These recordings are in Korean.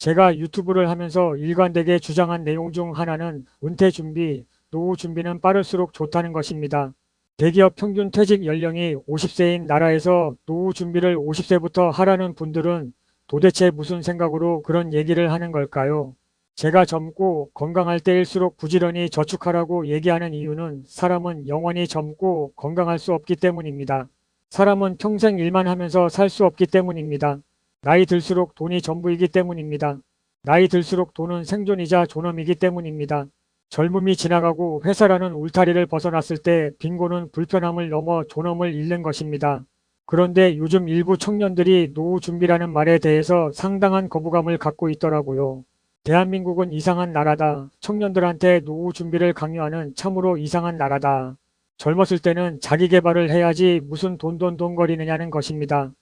제가 유튜브를 하면서 일관되게 주장한 내용 중 하나는 은퇴 준비, 노후 준비는 빠를수록 좋다는 것입니다. 대기업 평균 퇴직 연령이 50세인 나라에서 노후 준비를 50세부터 하라는 분들은 도대체 무슨 생각으로 그런 얘기를 하는 걸까요? 제가 젊고 건강할 때일수록 부지런히 저축하라고 얘기하는 이유는 사람은 영원히 젊고 건강할 수 없기 때문입니다. 사람은 평생 일만 하면서 살 수 없기 때문입니다. 나이 들수록 돈이 전부이기 때문입니다. 나이 들수록 돈은 생존이자 존엄이기 때문입니다. 젊음이 지나가고 회사라는 울타리를 벗어났을 때 빈곤은 불편함을 넘어 존엄을 잃는 것입니다. 그런데 요즘 일부 청년들이 노후 준비라는 말에 대해서 상당한 거부감을 갖고 있더라고요. 대한민국은 이상한 나라다. 청년들한테 노후 준비를 강요하는 참으로 이상한 나라다. 젊었을 때는 자기 개발을 해야지 무슨 돈거리느냐는 것입니다.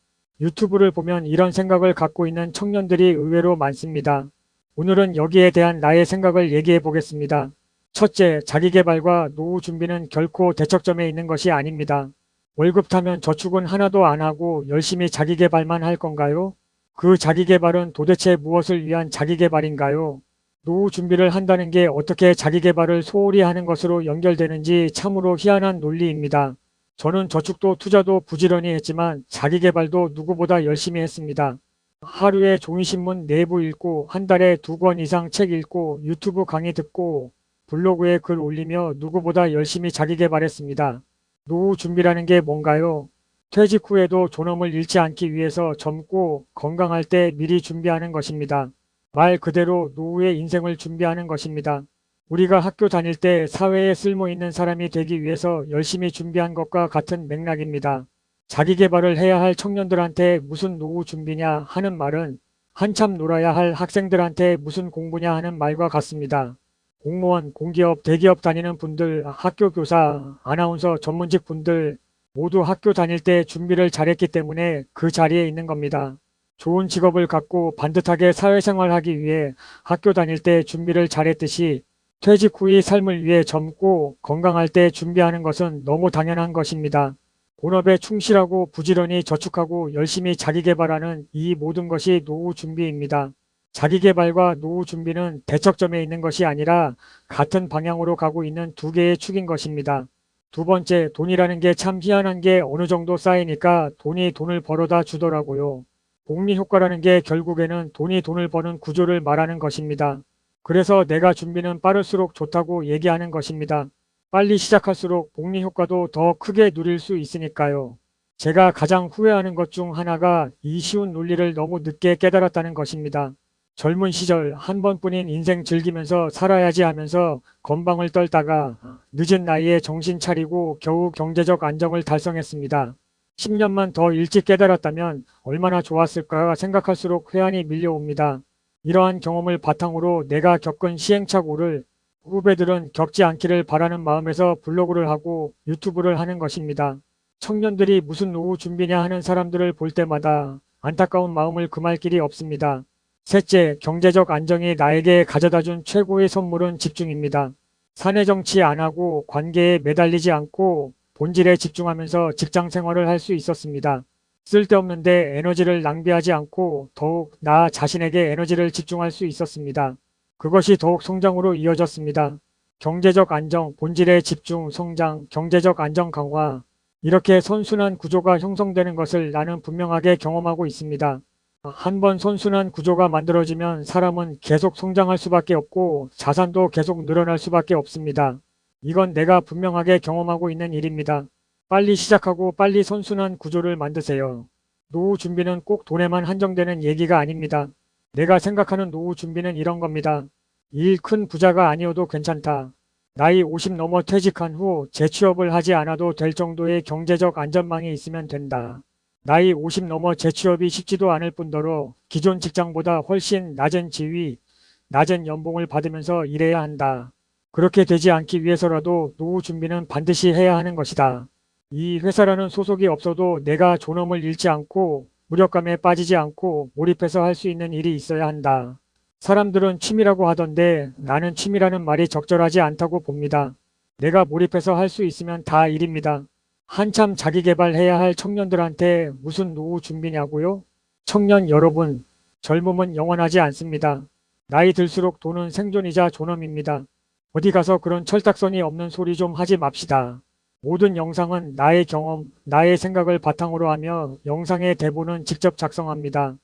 유튜브를 보면 이런 생각을 갖고 있는 청년들이 의외로 많습니다. 오늘은 여기에 대한 나의 생각을 얘기해 보겠습니다. 첫째, 자기계발과 노후 준비는 결코 대척점에 있는 것이 아닙니다. 월급 타면 저축은 하나도 안 하고 열심히 자기계발만 할 건가요? 그 자기계발은 도대체 무엇을 위한 자기계발인가요? 노후 준비를 한다는 게 어떻게 자기계발을 소홀히 하는 것으로 연결되는지 참으로 희한한 논리입니다. 저는 저축도 투자도 부지런히 했지만 자기계발도 누구보다 열심히 했습니다. 하루에 종이신문 4부 읽고 한 달에 2권 이상 책 읽고 유튜브 강의 듣고 블로그에 글 올리며 누구보다 열심히 자기계발했습니다. 노후 준비라는 게 뭔가요? 퇴직 후에도 존엄을 잃지 않기 위해서 젊고 건강할 때 미리 준비하는 것입니다. 말 그대로 노후의 인생을 준비하는 것입니다. 우리가 학교 다닐 때 사회에 쓸모있는 사람이 되기 위해서 열심히 준비한 것과 같은 맥락입니다. 자기계발을 해야 할 청년들한테 무슨 노후 준비냐 하는 말은 한참 놀아야 할 학생들한테 무슨 공부냐 하는 말과 같습니다. 공무원, 공기업, 대기업 다니는 분들, 학교 교사, 아나운서, 전문직 분들 모두 학교 다닐 때 준비를 잘했기 때문에 그 자리에 있는 겁니다. 좋은 직업을 갖고 반듯하게 사회생활하기 위해 학교 다닐 때 준비를 잘했듯이 퇴직 후의 삶을 위해 젊고 건강할 때 준비하는 것은 너무 당연한 것입니다. 본업에 충실하고 부지런히 저축하고 열심히 자기계발하는 이 모든 것이 노후 준비입니다. 자기계발과 노후 준비는 대척점에 있는 것이 아니라 같은 방향으로 가고 있는 두 개의 축인 것입니다. 두 번째, 돈이라는 게 참 희한한 게 어느 정도 쌓이니까 돈이 돈을 벌어다 주더라고요. 복리효과라는 게 결국에는 돈이 돈을 버는 구조를 말하는 것입니다. 그래서 내가 준비는 빠를수록 좋다고 얘기하는 것입니다. 빨리 시작할수록 복리효과도 더 크게 누릴 수 있으니까요. 제가 가장 후회하는 것 중 하나가 이 쉬운 논리를 너무 늦게 깨달았다는 것입니다. 젊은 시절 한 번뿐인 인생 즐기면서 살아야지 하면서 건방을 떨다가 늦은 나이에 정신 차리고 겨우 경제적 안정을 달성했습니다. 10년만 더 일찍 깨달았다면 얼마나 좋았을까 생각할수록 회한이 밀려옵니다. 이러한 경험을 바탕으로 내가 겪은 시행착오를 후배들은 겪지 않기를 바라는 마음에서 블로그를 하고 유튜브를 하는 것입니다. 청년들이 무슨 노후 준비냐 하는 사람들을 볼 때마다 안타까운 마음을 금할 길이 없습니다. 셋째, 경제적 안정이 나에게 가져다준 최고의 선물은 집중입니다. 사내 정치 안 하고 관계에 매달리지 않고 본질에 집중하면서 직장 생활을 할 수 있었습니다. 쓸데없는데 에너지를 낭비하지 않고 더욱 나 자신에게 에너지를 집중할 수 있었습니다. 그것이 더욱 성장으로 이어졌습니다. 경제적 안정, 본질의 집중, 성장, 경제적 안정 강화 이렇게 선순환 구조가 형성되는 것을 나는 분명하게 경험하고 있습니다. 한번 선순환 구조가 만들어지면 사람은 계속 성장할 수밖에 없고 자산도 계속 늘어날 수밖에 없습니다. 이건 내가 분명하게 경험하고 있는 일입니다. 빨리 시작하고 빨리 선순환 구조를 만드세요. 노후 준비는 꼭 돈에만 한정되는 얘기가 아닙니다. 내가 생각하는 노후 준비는 이런 겁니다. 일 큰 부자가 아니어도 괜찮다. 나이 50 넘어 퇴직한 후 재취업을 하지 않아도 될 정도의 경제적 안전망이 있으면 된다. 나이 50 넘어 재취업이 쉽지도 않을 뿐더러 기존 직장보다 훨씬 낮은 지위, 낮은 연봉을 받으면서 일해야 한다. 그렇게 되지 않기 위해서라도 노후 준비는 반드시 해야 하는 것이다. 이 회사라는 소속이 없어도 내가 존엄을 잃지 않고 무력감에 빠지지 않고 몰입해서 할 수 있는 일이 있어야 한다. 사람들은 취미라고 하던데 나는 취미라는 말이 적절하지 않다고 봅니다. 내가 몰입해서 할 수 있으면 다 일입니다. 한참 자기계발해야 할 청년들한테 무슨 노후 준비냐고요? 청년 여러분, 젊음은 영원하지 않습니다. 나이 들수록 돈은 생존이자 존엄입니다. 어디 가서 그런 철딱서니 없는 소리 좀 하지 맙시다. 모든 영상은 나의 경험, 나의 생각을 바탕으로 하며 영상의 대본은 직접 작성합니다.